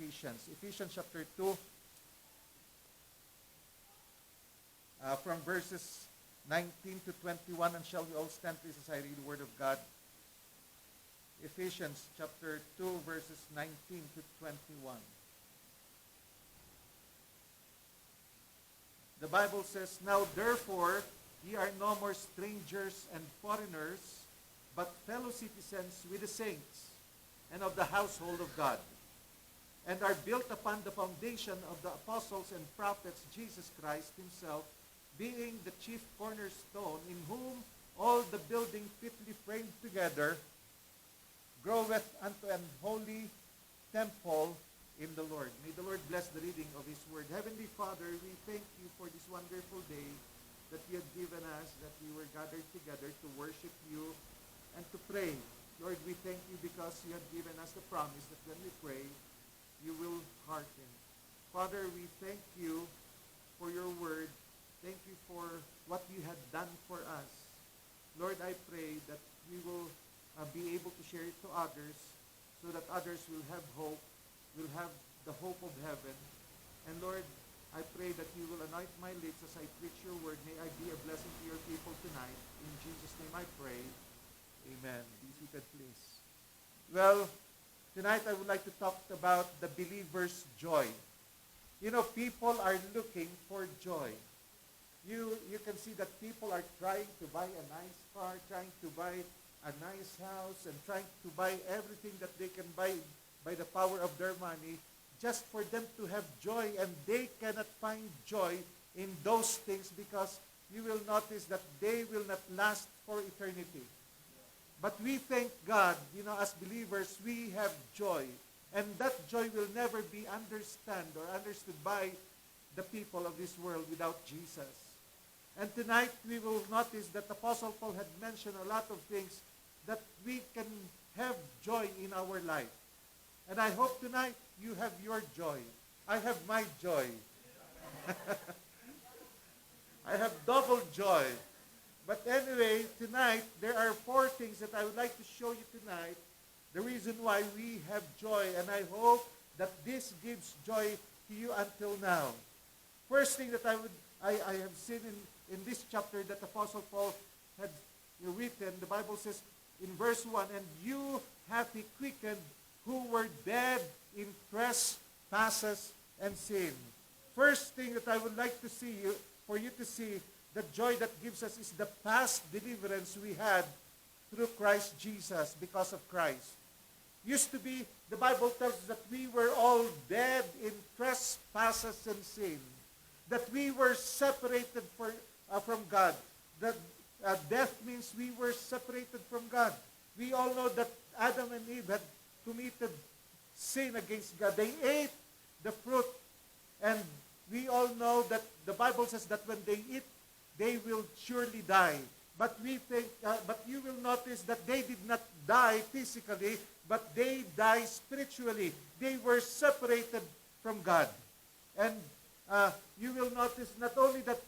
Ephesians. Ephesians chapter 2, from verses 19 to 21. And shall we all stand, please, as I read the Word of God? Ephesians chapter 2, verses 19 to 21. The Bible says, "Now therefore ye are no more strangers and foreigners, but fellow citizens with the saints and of the household of God, and are built upon the foundation of the apostles and prophets, Jesus Christ himself, being the chief cornerstone, in whom all the building fitly framed together groweth unto an holy temple in the Lord." May the Lord bless the reading of His Word. Heavenly Father, we thank you for this wonderful day that you have given us, that we were gathered together to worship you and to pray. Lord, we thank you because you have given us the promise that when we pray, you will hearken. Father, we thank you for your word. Thank you for what you have done for us. Lord, I pray that we will be able to share it to others so that others will have hope, will have the hope of heaven. And Lord, I pray that you will anoint my lips as I preach your word. May I be a blessing to your people tonight. In Jesus' name I pray. Amen. Be seated, please. Well, tonight I would like to talk about the believer's joy. You know, people are looking for joy. You can see that people are trying to buy a nice car, trying to buy a nice house, and trying to buy everything that they can buy by the power of their money, just for them to have joy. And they cannot find joy in those things because you will notice that they will not last for eternity. But we thank God, you know, as believers, we have joy. And that joy will never be understood by the people of this world without Jesus. And tonight, we will notice that Apostle Paul had mentioned a lot of things that we can have joy in our life. And I hope tonight you have your joy. I have my joy. I have double joy. But anyway, tonight, there are 4 things that I would like to show you tonight, the reason why we have joy. And I hope that this gives joy to you until now. First thing that I have seen in this chapter that Apostle Paul had written, the Bible says in verse 1, "And you hath he quickened who were dead in trespasses and sin." First thing that I would like to see you, for you to see the joy that gives us, is the past deliverance we had through Christ Jesus because of Christ. Used to be, the Bible tells us that we were all dead in trespasses and sin, that we were separated from God. That death means we were separated from God. We all know that Adam and Eve had committed sin against God. They ate the fruit, and we all know that the Bible says that when they eat, they will surely die. But but you will notice that they did not die physically, but they died spiritually. They were separated from God. And you will notice not only that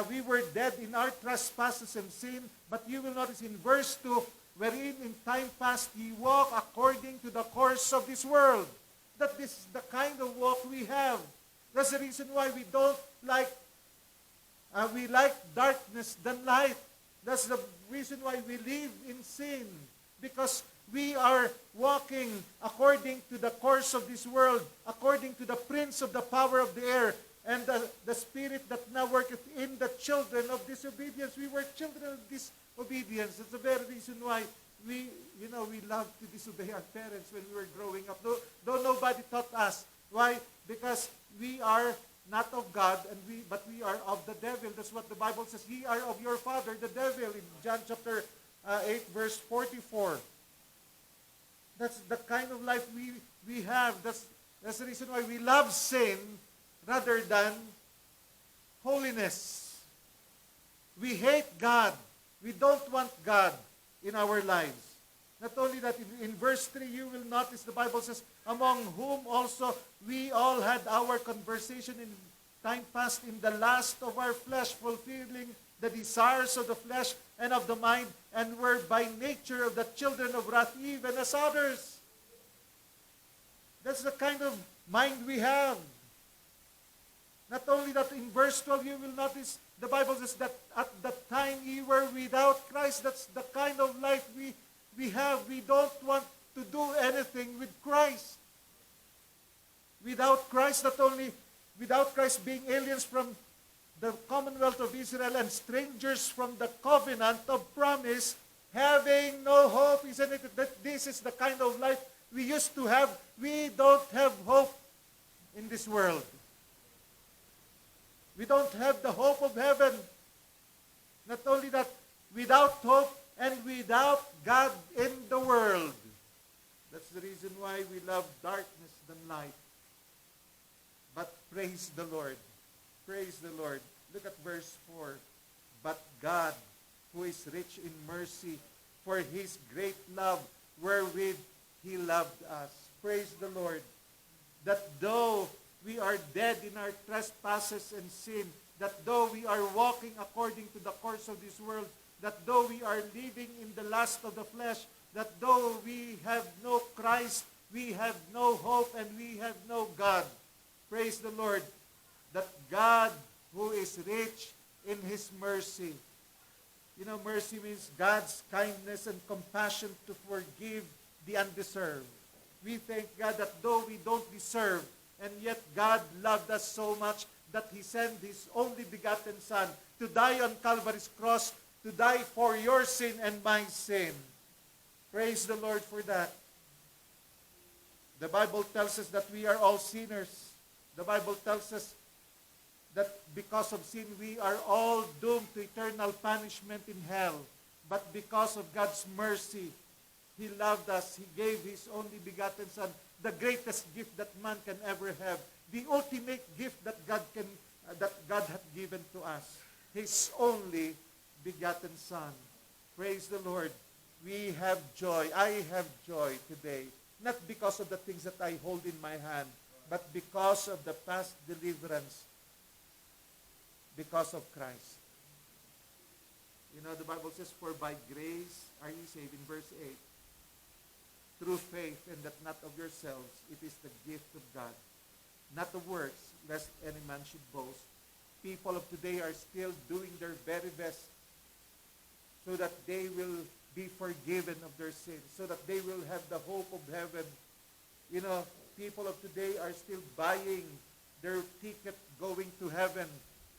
we were dead in our trespasses and sin, but you will notice in verse 2, "Wherein in time past ye walk according to the course of this world." That this is the kind of walk we have. That's the reason why we don't like, we like darkness than light. That's the reason why we live in sin. Because we are walking according to the course of this world, according to the prince of the power of the air, and the spirit that now worketh in the children of disobedience. We were children of disobedience. That's the very reason why we love to disobey our parents when we were growing up. Though nobody taught us. Why? Because we are not of God, but we are of the devil. That's what the Bible says. "Ye are of your father, the devil," in John chapter 8, verse 44. That's the kind of life we have. That's the reason why we love sin rather than holiness. We hate God. We don't want God in our lives. Not only that, in verse 3, you will notice the Bible says, "Among whom also we all had our conversation in time past in the lust of our flesh, fulfilling the desires of the flesh and of the mind, and were by nature of the children of wrath, even as others." That's the kind of mind we have. Not only that, in verse 12, you will notice the Bible says that at the time you were without Christ. That's the kind of life we have. We don't want to do anything with Christ. Without Christ, not only without Christ, being aliens from the commonwealth of Israel and strangers from the covenant of promise, having no hope. Isn't it that this is the kind of life we used to have? We don't have hope in this world. We don't have the hope of heaven. Not only that, without hope and without God in the world. That's the reason why we love darkness than light. But praise the Lord. Praise the Lord. Look at verse 4. But God, who is rich in mercy, for His great love, wherewith He loved us. Praise the Lord. That though we are dead in our trespasses and sin, that though we are walking according to the course of this world, that though we are living in the lust of the flesh, that though we have no Christ, we have no hope, and we have no God. Praise the Lord. That God, who is rich in His mercy. You know, mercy means God's kindness and compassion to forgive the undeserved. We thank God that though we don't deserve, and yet God loved us so much that He sent His only begotten Son to die on Calvary's cross, to die for your sin and my sin. Praise the Lord for that. The Bible tells us that we are all sinners. The Bible tells us that because of sin, we are all doomed to eternal punishment in hell. But because of God's mercy, He loved us. He gave His only begotten Son, the greatest gift that man can ever have, the ultimate gift that God hath given to us, His only begotten Son. Praise the Lord. We have joy. I have joy today, not because of the things that I hold in my hand, but because of the past deliverance, because of Christ. You know, the Bible says, for by grace are ye saved, in verse 8, through faith, and that not of yourselves, it is the gift of God, not of works, lest any man should boast. People of today are still doing their very best so that they will be forgiven of their sins, so that they will have the hope of heaven. You know, people of today are still buying their ticket going to heaven.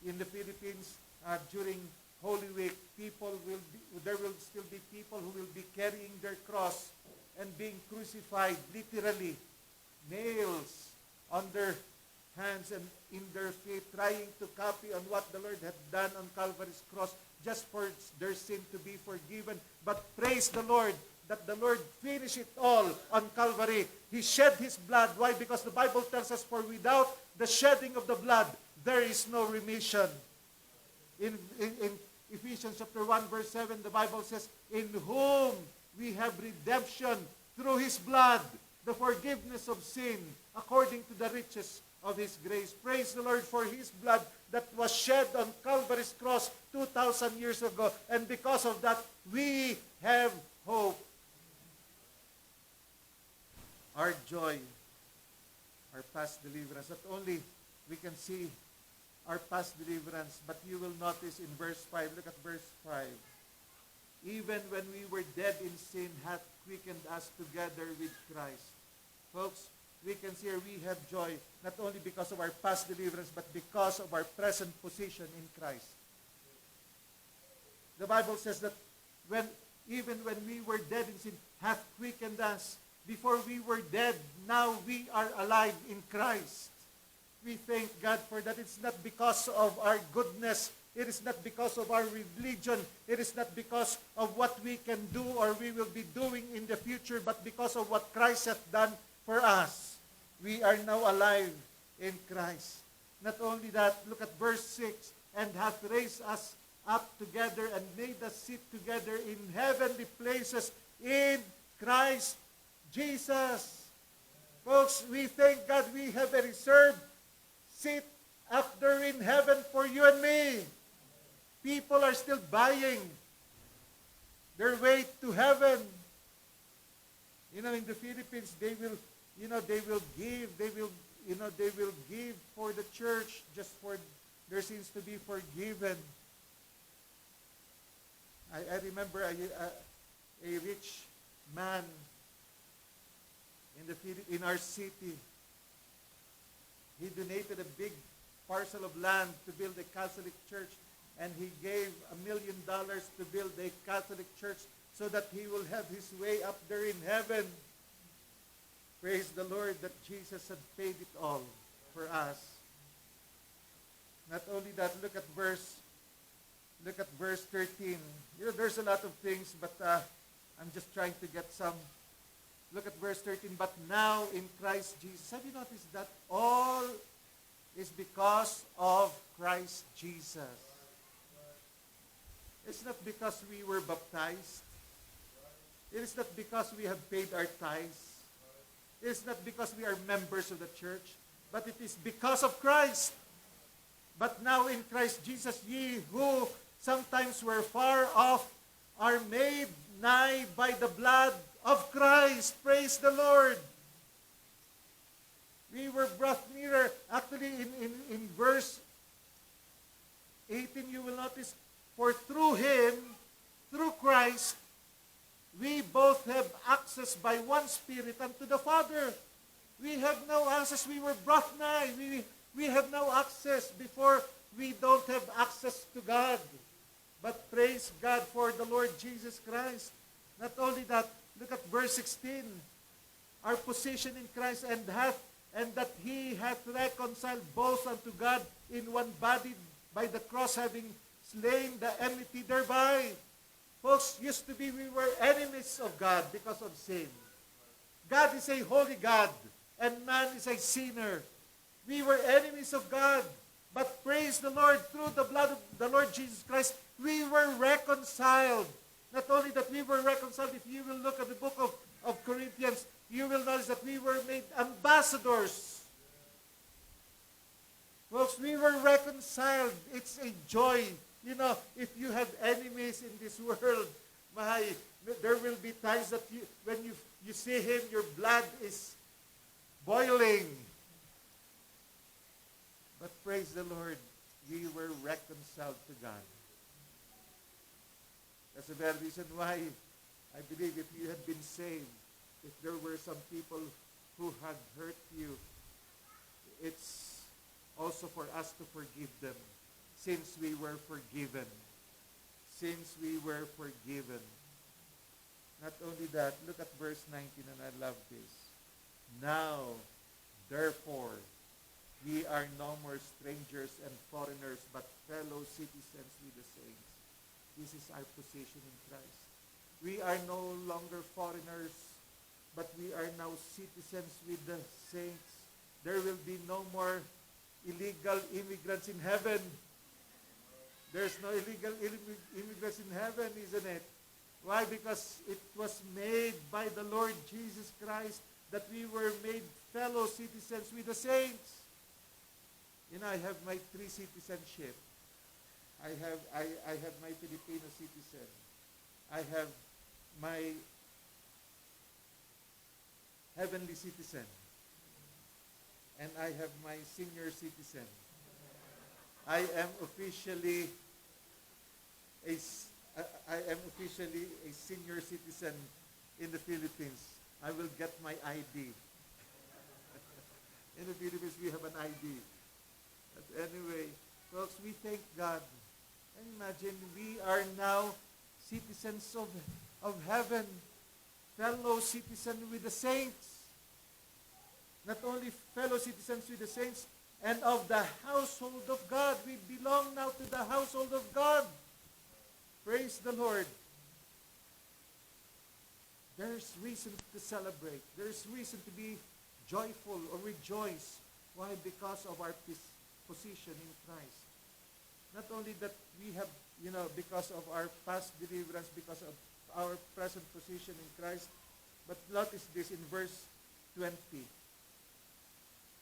In the Philippines, during Holy Week, there will still be people who will be carrying their cross and being crucified, literally, nails on their hands and in their feet, trying to copy on what the Lord had done on Calvary's cross, just for their sin to be forgiven. But praise the Lord, that the Lord finished it all on Calvary. He shed His blood. Why? Because the Bible tells us, for without the shedding of the blood, there is no remission. In Ephesians chapter 1, verse 7, the Bible says, in whom we have redemption through His blood, the forgiveness of sin, according to the riches of His grace. Praise the Lord for His blood that was shed on Calvary's cross 2,000 years ago. And because of that, we have hope. Our joy, our past deliverance. Not only we can see our past deliverance, but you will notice in verse 5, look at verse 5. Even when we were dead in sin, hath quickened us together with Christ. Folks, we can see here we have joy, not only because of our past deliverance, but because of our present position in Christ. The Bible says that even when we were dead in sin, hath quickened us. Before we were dead, now we are alive in Christ. We thank God for that. It's not because of our goodness. It is not because of our religion. It is not because of what we can do or we will be doing in the future, but because of what Christ hath done for us. We are now alive in Christ. Not only that, look at verse 6, and hath raised us up together and made us sit together in heavenly places in Christ Jesus. Folks, we thank God we have a reserved seat up there in heaven for you and me. People are still buying their way to heaven. You know, in the Philippines, they will they will give, they will give for the church just for their sins to be forgiven. I remember a rich man in our city. He donated a big parcel of land to build a Catholic church, and he gave $1 million to build a Catholic church so that he will have his way up there in heaven. Praise the Lord that Jesus had paid it all for us. Not only that, look at verse 13. There's a lot of things, but I'm just trying to get some. Look at verse 13. But now in Christ Jesus. Have you noticed that all is because of Christ Jesus? It's not because we were baptized. It is not because we have paid our tithes. It is not because we are members of the church, but it is because of Christ. But now in Christ Jesus, ye who sometimes were far off are made nigh by the blood of Christ. Praise the Lord. We were brought nearer. Actually, in verse 18, you will notice, for through Him, through Christ, we both have access by one Spirit unto the Father. We have no access. We were brought nigh. We have no access. Before, we don't have access to God. But praise God for the Lord Jesus Christ. Not only that, look at verse 16. Our position in Christ, and that He hath reconciled both unto God in one body by the cross, having slain the enmity thereby. Folks, used to be we were enemies of God because of sin. God is a holy God, and man is a sinner. We were enemies of God, but praise the Lord, through the blood of the Lord Jesus Christ, we were reconciled. Not only that we were reconciled, if you will look at the book of Corinthians, you will notice that we were made ambassadors. Folks, we were reconciled. It's a joy. If you have enemies in this world, there will be times that when you see him, your blood is boiling. But praise the Lord, we were reconciled to God. That's the very reason why I believe if you had been saved, if there were some people who had hurt you, it's also for us to forgive them, since we were forgiven. Since we were forgiven. Not only that, look at verse 19, and I love this. Now, therefore, ye are no more strangers and foreigners, but fellow citizens with the saints. This is our position in Christ. We are no longer foreigners, but we are now citizens with the saints. There will be no more illegal immigrants in heaven. There's no illegal immigrants in heaven, isn't it? Why? Because it was made by the Lord Jesus Christ that we were made fellow citizens with the saints. I have my three citizenship. I have my Filipino citizen. I have my heavenly citizen. And I have my senior citizen. I am officially a senior citizen in the Philippines. I will get my ID. In the Philippines, we have an ID. But anyway, folks, we thank God. And imagine, we are now citizens of heaven, fellow citizens with the saints. Not only fellow citizens with the saints, and of the household of God. We belong now to the household of God. Praise the Lord. There's reason to celebrate. There's reason to be joyful or rejoice. Why? Because of our position in Christ. Not only that we have, because of our past deliverance, because of our present position in Christ, but notice this in verse 20.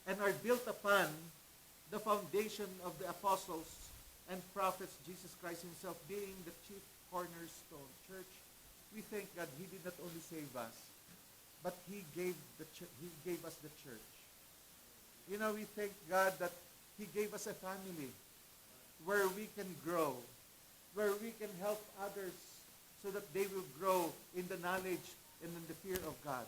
And are built upon the foundation of the apostles and prophets, Jesus Christ himself being the chief cornerstone. Church, we thank God He did not only save us, but He gave He gave us the church. You know, we thank God that He gave us a family where we can grow, where we can help others so that they will grow in the knowledge and in the fear of God.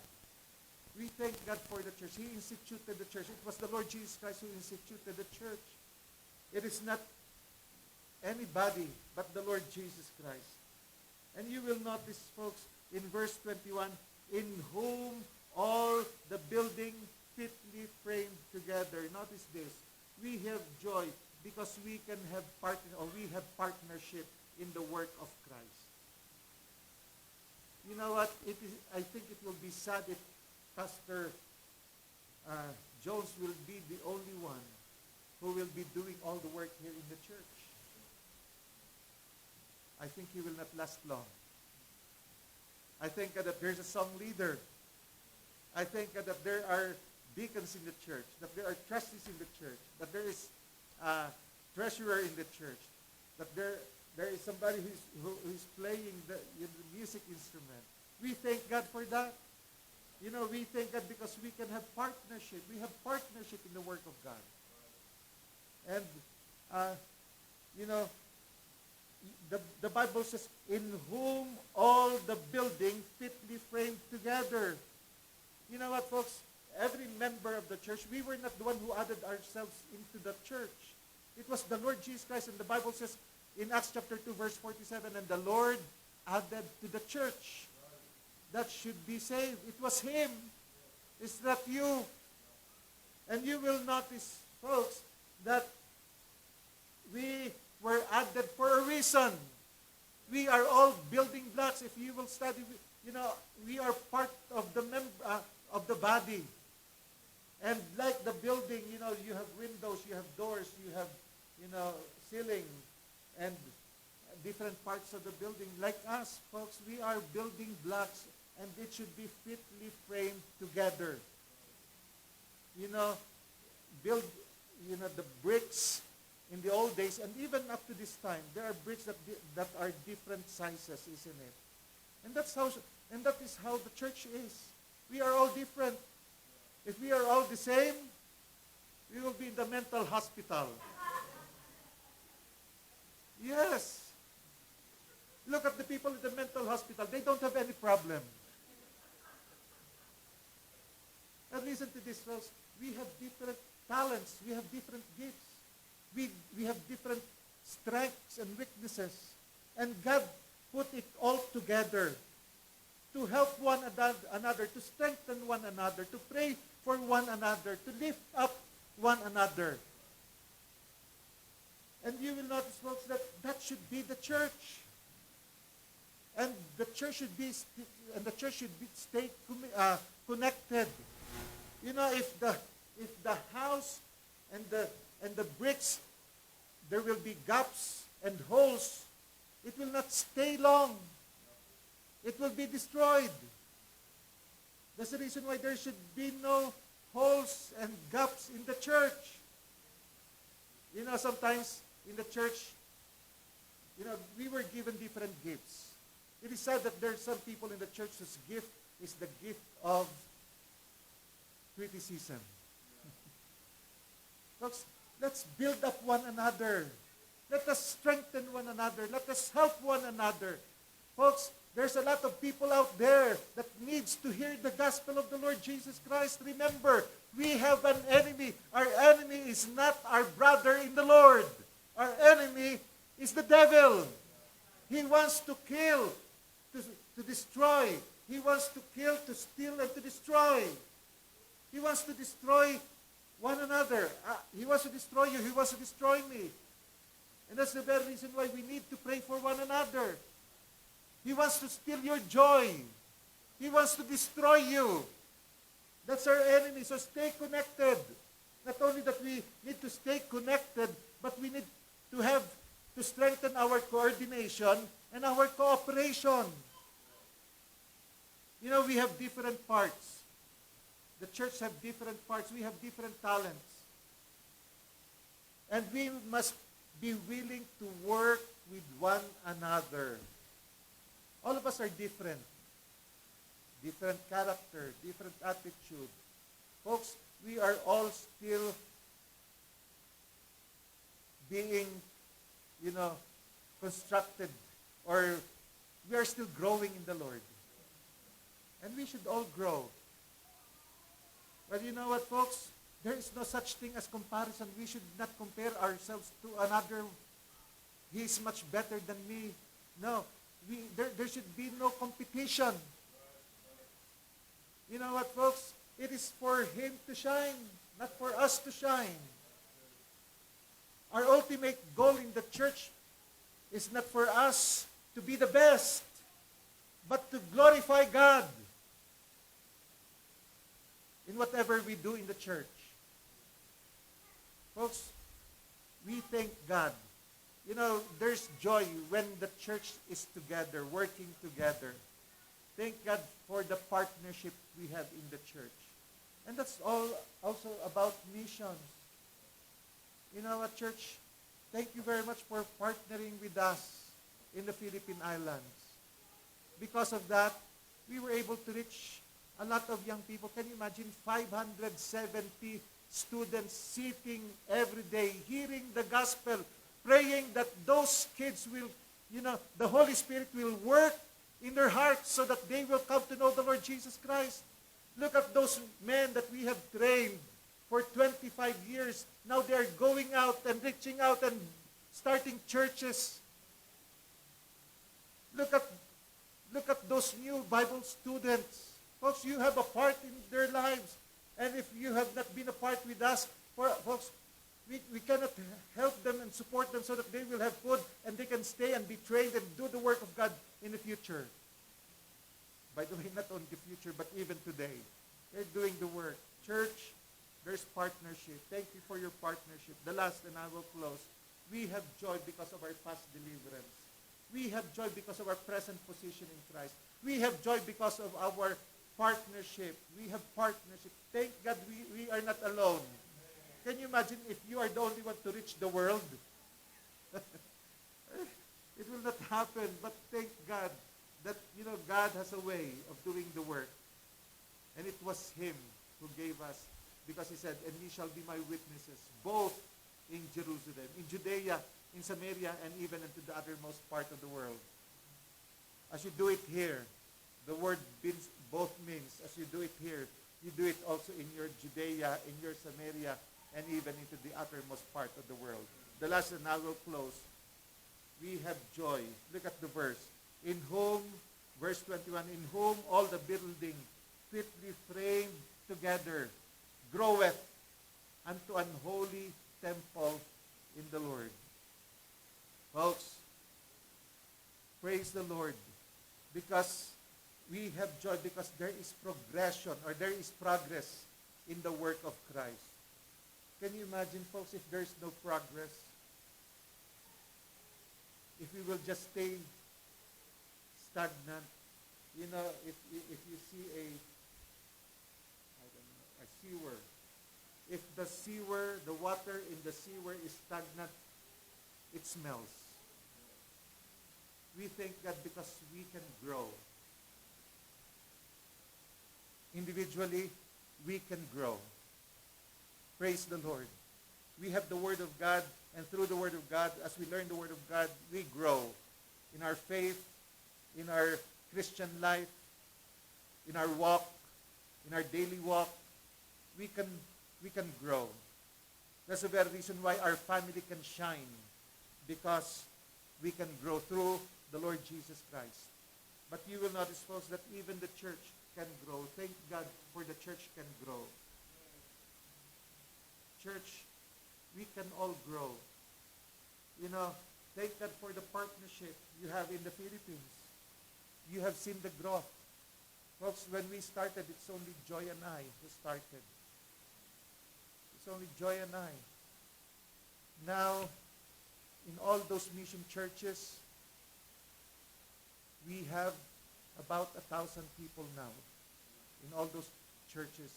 We thank God for the church. He instituted the church. It was the Lord Jesus Christ who instituted the church. It is not anybody but the Lord Jesus Christ. And you will notice, folks, in verse 21, in whom all the building fitly framed together. Notice this. We have joy because we can have we have partnership in the work of Christ. You know what? I think it will be sad if Pastor Jones will be the only one who will be doing all the work here in the church. I think he will not last long. I think that there's a song leader. I think that there are deacons in the church, that there are trustees in the church, that there is a treasurer in the church, that there is somebody who's playing the music instrument. We thank God for that. You know, we thank God because we can have partnership. We have partnership in the work of God. And, you know, the Bible says, in whom all the building fitly framed together. You know what, folks? Every member of the church, we were not the one who added ourselves into the church. It was the Lord Jesus Christ, and the Bible says in Acts chapter 2, verse 47, and the Lord added to the church that should be saved. It was Him. It's not you. And you will notice, folks, that we were added for a reason. We are all building blocks. If you will study, you know, we are part of the body. And like the building, you know, you have windows, you have doors, you have, you know, ceiling, and different parts of the building. Like us, folks, we are building blocks, and it should be fitly framed together. You know, the bricks in the old days, and even up to this time, there are bricks that are different sizes, isn't it? And that is how the church is. We are all different. If we are all the same, we will be in the mental hospital. Yes. Look at the people in the mental hospital. They don't have any problem. And listen to this, folks. We have different talents. We have different gifts. We have different strengths and weaknesses. And God put it all together to help one another, to strengthen one another, to pray for one another, to lift up one another. And you will notice, folks, that should be the church. And the church should stay connected. You know, if the house and the bricks, there will be gaps and holes, it will not stay long. It will be destroyed. That's the reason why there should be no holes and gaps in the church. You know, sometimes in the church, you know, we were given different gifts. It is said that there are some people in the church whose gift is the gift of criticism. Folks, let's build up one another. Let us strengthen one another. Let us help one another. Folks, there's a lot of people out there that needs to hear the gospel of the Lord Jesus Christ. Remember, we have an enemy. Our enemy is not our brother in the Lord. Our enemy is the devil. He wants to kill, to destroy. He wants to kill, to steal, and to destroy. He wants to destroy one another. He wants to destroy you. He wants to destroy me. And that's the very reason why we need to pray for one another. He wants to steal your joy. He wants to destroy you. That's our enemy. So stay connected. Not only that we need to stay connected, but we need to strengthen our coordination and our cooperation. You know, we have different parts. The church have different parts. We have different talents. And we must be willing to work with one another. All of us are different. different character, different attitude. Folks, we are all still being, you know, constructed, or we are still growing in the Lord. And we should all grow. But you know what, folks? There is no such thing as comparison. We should not compare ourselves to another. He is much better than me. No, there should be no competition. You know what, folks? It is for him to shine, not for us to shine. Our ultimate goal in the church is not for us to be the best, but to glorify God in whatever we do in the church. Folks, we thank God. You know, there's joy when the church is together, working together. Thank God for the partnership we have in the church. And that's all also about missions. You know what, church? Thank you very much for partnering with us in the Philippine Islands. Because of that, we were able to reach a lot of young people. Can you imagine 570 students sitting every day, hearing the gospel, praying that those kids will, you know, the Holy Spirit will work in their hearts so that they will come to know the Lord Jesus Christ. Look at those men that we have trained for 25 years. Now they are going out and reaching out and starting churches. Look at those new Bible students. Folks, you have a part in their lives. And if you have not been a part with us, folks, we cannot help them and support them so that they will have food and they can stay and be trained and do the work of God in the future. By the way, not only the future, but even today. They're doing the work. Church, there's partnership. Thank you for your partnership. The last, and I will close. We have joy because of our past deliverance. We have joy because of our present position in Christ. We have joy because of our partnership. We have partnership. Thank God we are not alone. Can you imagine if you are the only one to reach the world? It will not happen. But thank God that, you know, God has a way of doing the work. And it was him who gave us, because he said, and ye shall be my witnesses, both in Jerusalem, in Judea, in Samaria, and even into the uttermost part of the world. As you do it here, the word both means, as you do it here, you do it also in your Judea, in your Samaria, and even into the uttermost part of the world. The last, and I will close. We have joy. Look at the verse. In whom, verse 21, in whom all the building fitly framed together groweth unto an holy temple in the Lord. Folks, praise the Lord, because we have joy, because there is progression, or there is progress in the work of Christ. Can you imagine, folks, if there is no progress? If we will just stay stagnant, you know, if you see a sewer, if the sewer, the water in the sewer is stagnant, it smells. We thank God because we can grow. Individually, we can grow. Praise the Lord. We have the Word of God, and through the Word of God, as we learn the Word of God, we grow in our faith, in our Christian life, in our walk, in our daily walk. We can grow. That's the very reason why our family can shine, because we can grow through the Lord Jesus Christ. But you will notice, folks, that even the church can grow. Thank God for the church can grow. Church, we can all grow. You know, thank God for the partnership you have in the Philippines. You have seen the growth. Folks, when we started, it's only Joy and I who started. It's only Joy and I. Now, in all those mission churches, we have about 1,000 people now in all those churches.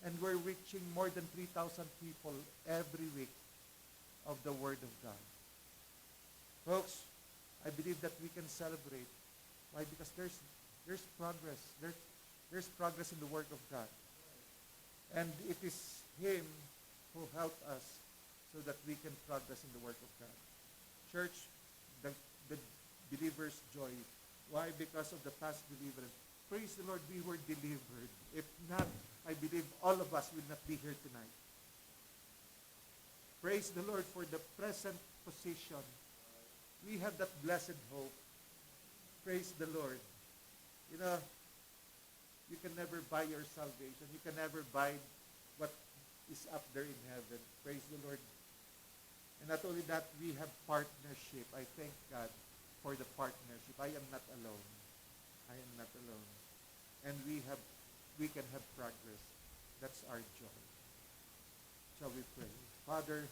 And we're reaching more than 3,000 people every week of the Word of God. Folks, I believe that we can celebrate. Why? Because There's progress. There's progress in the work of God. And it is Him who helped us so that we can progress in the work of God. Church, the believer's joy. Why? Because of the past deliverance. Praise the Lord, we were delivered. If not, I believe all of us will not be here tonight. Praise the Lord for the present position. We have that blessed hope. Praise the Lord. You know, you can never buy your salvation. You can never buy what is up there in heaven. Praise the Lord. And not only that, we have partnership. I thank God for the partnership. I am not alone. I am not alone. And we can have progress. That's our joy. Shall we pray? Father,